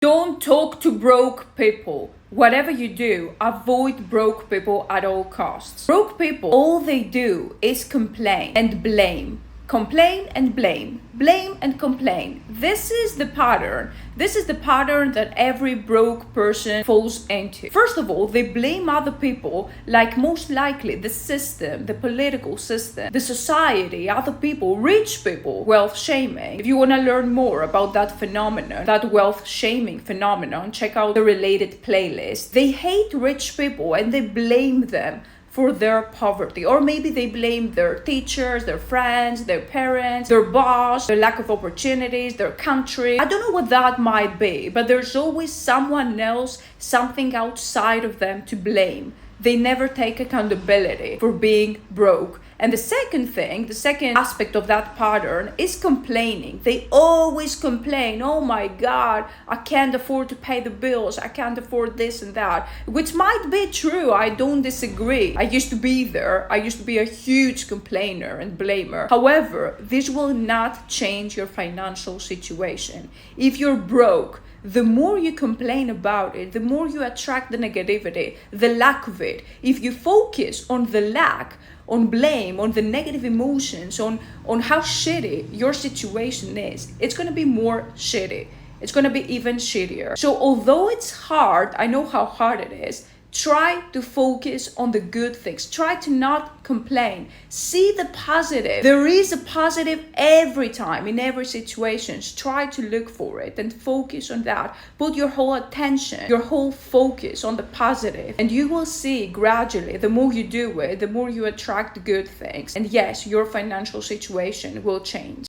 Don't talk to broke people. Whatever you do, avoid broke people at all costs. Broke people, all they do is complain and blame. Complain and blame. Blame and complain. This is the pattern. This is the pattern that every broke person falls into. First of all, they blame other people, like most likely the system, the political system, the society, other people, rich people, wealth shaming. If you want to learn more about that phenomenon, that wealth shaming phenomenon, check out the related playlist. They hate rich people and they blame them for their poverty, or maybe they blame their teachers, their friends, their parents, their boss, their lack of opportunities, their country. I don't know what that might be, but there's always someone else, something outside of them to blame. They never take accountability for being broke. And the second aspect of that pattern is complaining. They always complain, oh my God, I can't afford to pay the bills, I can't afford this and that, which might be true, I don't disagree. I used to be there, I used to be a huge complainer and blamer. However, this will not change your financial situation. If you're broke, the more you complain about it, the more you attract the negativity, the lack of it. If you focus on the lack, on blame, on the negative emotions, on how shitty your situation is, it's going to be more shitty. It's going to be even shittier. So although it's hard, I know how hard it is, try to focus on the good things. Try to not complain. See the positive. There is a positive every time, in every situation. Try to look for it and focus on that. Put your whole attention, your whole focus on the positive. And you will see gradually, the more you do it, the more you attract good things. And yes, your financial situation will change.